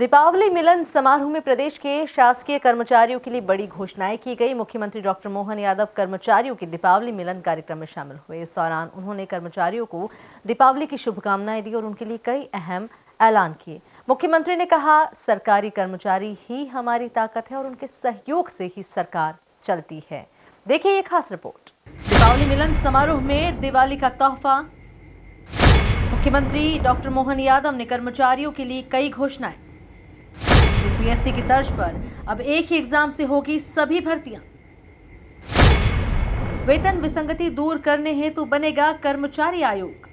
दीपावली मिलन समारोह में प्रदेश के शासकीय कर्मचारियों के लिए बड़ी घोषणाएं की गई। मुख्यमंत्री डॉक्टर मोहन यादव कर्मचारियों के दीपावली मिलन कार्यक्रम में शामिल हुए। इस दौरान उन्होंने कर्मचारियों को दीपावली की शुभकामनाएं दी और उनके लिए कई अहम ऐलान किए। मुख्यमंत्री ने कहा, सरकारी कर्मचारी ही हमारी ताकत है और उनके सहयोग से ही सरकार चलती है। देखिए ये खास रिपोर्ट। दीपावली मिलन समारोह में दिवाली का तोहफा। मुख्यमंत्री डॉक्टर मोहन यादव ने कर्मचारियों के लिए कई घोषणाएं। यूपीएससी की तर्ज पर अब एक ही एग्जाम से होगी सभी भर्तियां। वेतन विसंगति दूर करने हेतु बनेगा कर्मचारी आयोग।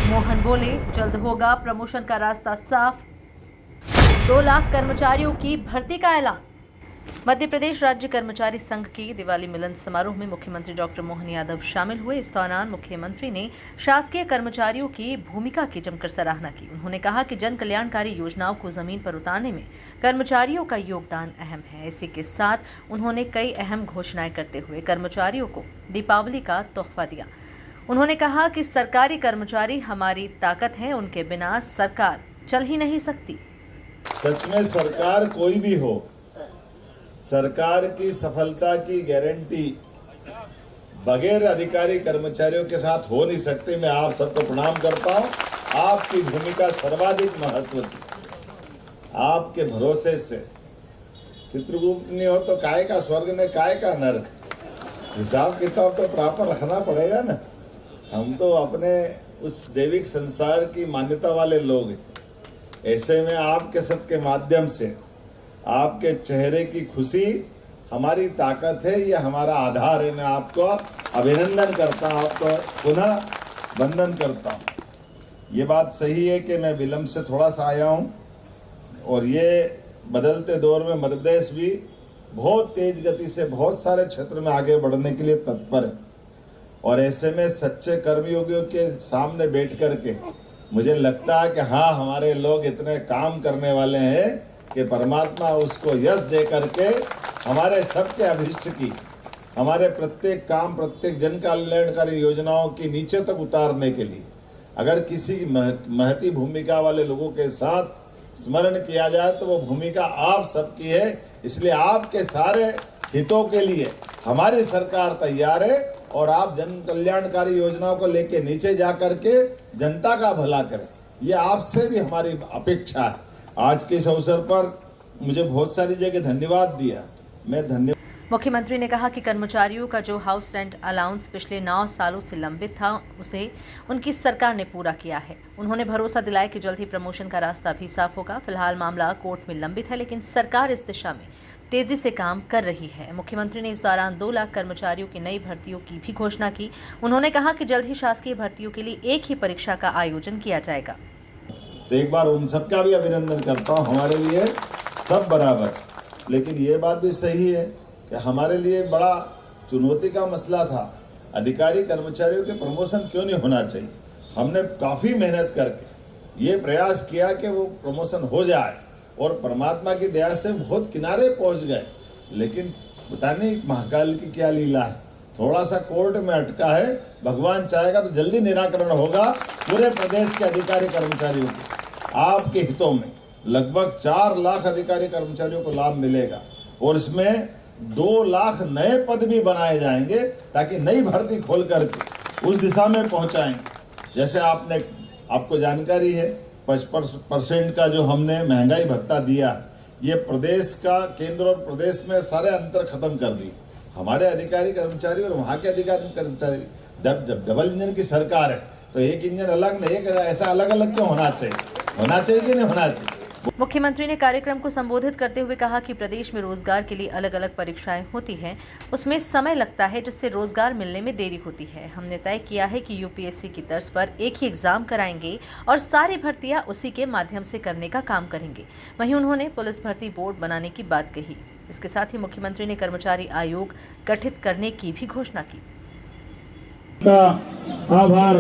मोहन बोले, जल्द होगा प्रमोशन का रास्ता साफ। 2 लाख कर्मचारियों की भर्ती का ऐलान। मध्य प्रदेश राज्य कर्मचारी संघ की दिवाली मिलन समारोह में मुख्यमंत्री डॉक्टर मोहन यादव शामिल हुए। इस दौरान मुख्यमंत्री ने शासकीय कर्मचारियों की भूमिका की जमकर सराहना की। उन्होंने कहा कि जन कल्याणकारी योजनाओं को जमीन पर उतारने में कर्मचारियों का योगदान अहम है। इसी के साथ उन्होंने कई अहम घोषणाएं करते हुए कर्मचारियों को दीपावली का तोहफा दिया। उन्होंने कहा कि सरकारी कर्मचारी हमारी ताकत है, उनके बिना सरकार चल ही नहीं सकती। सच में सरकार कोई भी हो, सरकार की सफलता की गारंटी बगैर अधिकारी कर्मचारियों के साथ हो नहीं सकती। मैं आप सबको प्रणाम करता हूं। आपकी भूमिका सर्वाधिक महत्व की। आपके भरोसे से चित्रगुप्त नहीं हो तो काय का स्वर्ग ने काय का नरक। हिसाब किताब तो प्रॉपर रखना पड़ेगा ना। हम तो अपने उस दैविक संसार की मान्यता वाले लोग हैं। ऐसे में आपके सबके माध्यम से आपके चेहरे की खुशी हमारी ताकत है, ये हमारा आधार है। मैं आपको अभिनंदन करता हूँ, आपको पुनः वंदन करता हूँ। ये बात सही है कि मैं विलंब से थोड़ा सा आया हूँ और ये बदलते दौर में मध्य प्रदेश भी बहुत तेज गति से बहुत सारे क्षेत्र में आगे बढ़ने के लिए तत्पर है। और ऐसे में सच्चे कर्मयोगियों के सामने बैठ कर के मुझे लगता है कि हाँ, हमारे लोग इतने काम करने वाले हैं कि परमात्मा उसको यश दे करके हमारे सबके अभिष्ट की, हमारे प्रत्येक काम, प्रत्येक जन कल्याणकारी योजनाओं की नीचे तक उतारने के लिए अगर किसी महती भूमिका वाले लोगों के साथ स्मरण किया जाए तो वो भूमिका आप सबकी है। इसलिए आपके सारे हितों के लिए हमारी सरकार तैयार है और आप जन कल्याणकारी योजनाओं को लेके नीचे जा करके जनता का भला करें, ये आपसे भी हमारी अपेक्षा है। आज के इस अवसर पर मुझे बहुत सारी जगह धन्यवाद दिया। मैं धन्यवाद। मुख्यमंत्री ने कहा कि कर्मचारियों का जो हाउस रेंट अलाउंस पिछले 9 सालों से लंबित था, उसे उनकी सरकार ने पूरा किया है। उन्होंने भरोसा दिलाया कि जल्द ही प्रमोशन का रास्ता भी साफ होगा। फिलहाल मामला कोर्ट में लंबित है, लेकिन सरकार इस दिशा में तेजी से काम कर रही है। मुख्यमंत्री ने इस दौरान 2 लाख कर्मचारियों की नई भर्तियों की भी घोषणा की। उन्होंने कहा कि जल्द ही शासकीय भर्तियों के लिए एक ही परीक्षा का आयोजन किया जाएगा। तो एक बार उन सबका भी अभिनंदन करता हूँ। हमारे लिए सब बराबर, लेकिन ये बात भी सही है कि हमारे लिए बड़ा चुनौती का मसला था, अधिकारी कर्मचारियों के प्रमोशन क्यों नहीं होना चाहिए। हमने काफ़ी मेहनत करके ये प्रयास किया कि वो प्रमोशन हो जाए और परमात्मा की दया से बहुत किनारे पहुंच गए। लेकिन पता नहीं महाकाल की क्या लीला है, थोड़ा सा कोर्ट में अटका है। भगवान चाहेगा तो जल्दी निराकरण होगा। पूरे प्रदेश के अधिकारी कर्मचारियों को आपके हितों में लगभग 4 लाख अधिकारी कर्मचारियों को लाभ मिलेगा और इसमें 2 लाख नए पद भी बनाए जाएंगे ताकि नई भर्ती खोल करके उस दिशा में पहुंचाएंगे। जैसे आपको जानकारी है 55% का जो हमने महंगाई भत्ता दिया, ये प्रदेश का, केंद्र और प्रदेश में सारे अंतर खत्म कर दिए। हमारे अधिकारी कर्मचारी और वहाँ के अधिकारी कर्मचारी डबल इंजन की सरकार है, तो एक इंजन अलग नहीं, एक ऐसा अलग अलग क्यों होना चाहिए कि नहीं होना चाहिए। मुख्यमंत्री ने कार्यक्रम को संबोधित करते हुए कहा कि प्रदेश में रोजगार के लिए अलग अलग परीक्षाएं होती हैं, उसमें समय लगता है जिससे रोजगार मिलने में देरी होती है। हमने तय किया है कि यूपीएससी की तर्ज पर एक ही एग्जाम कराएंगे और सारी भर्तियां उसी के माध्यम से करने का काम करेंगे। वहीं उन्होंने पुलिस भर्ती बोर्ड बनाने की बात कही। इसके साथ ही मुख्यमंत्री ने कर्मचारी आयोग गठित करने की भी घोषणा की। आभार।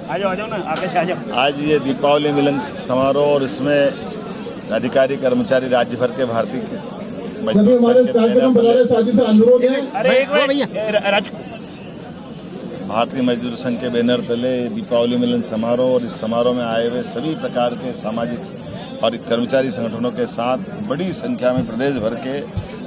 आ जाओ ना, आगे से आ जाओ। आज ये दीपावली मिलन समारोह और इसमें अधिकारी कर्मचारी राज्य भर के भारतीय अरे एक मिनट भैया भारतीय मजदूर संघ के बैनर तले दीपावली मिलन समारोह और इस समारोह में आए हुए सभी प्रकार के सामाजिक और कर्मचारी संगठनों के साथ बड़ी संख्या में प्रदेश भर के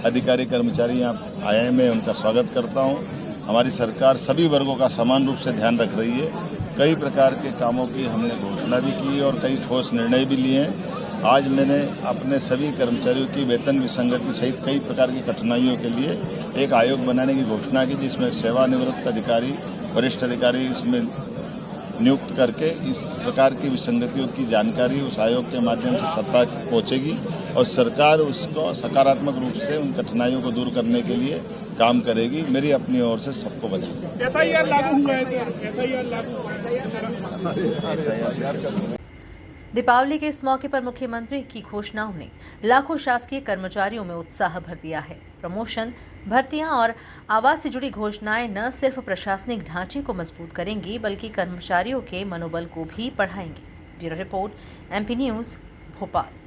अधिकारी कर्मचारी यहाँ आए हैं। मैं उनका स्वागत करता हूँ। हमारी सरकार सभी वर्गों का समान रूप से ध्यान रख रही है। कई प्रकार के कामों की हमने घोषणा भी की और कई ठोस निर्णय भी लिए हैं। आज मैंने अपने सभी कर्मचारियों की वेतन विसंगति सहित कई प्रकार की कठिनाइयों के लिए एक आयोग बनाने की घोषणा की, जिसमें सेवानिवृत्त अधिकारी, वरिष्ठ अधिकारी इसमें नियुक्त करके इस प्रकार की विसंगतियों की जानकारी उस आयोग के माध्यम से सत्ता पहुंचेगी और सरकार उसको सकारात्मक रूप से उन कठिनाइयों को दूर करने के लिए काम करेगी। मेरी अपनी ओर से सबको बधाई। एफआईआर लागू हुआ है तो एफआईआर लागू दीपावली के इस मौके पर मुख्यमंत्री की घोषणाओं ने लाखों शासकीय कर्मचारियों में उत्साह भर दिया है। प्रमोशन, भर्तियां और आवास से जुड़ी घोषणाएं न सिर्फ प्रशासनिक ढांचे को मजबूत करेंगी बल्कि कर्मचारियों के मनोबल को भी बढ़ाएंगी। Bureau report, MP news, Bhopal.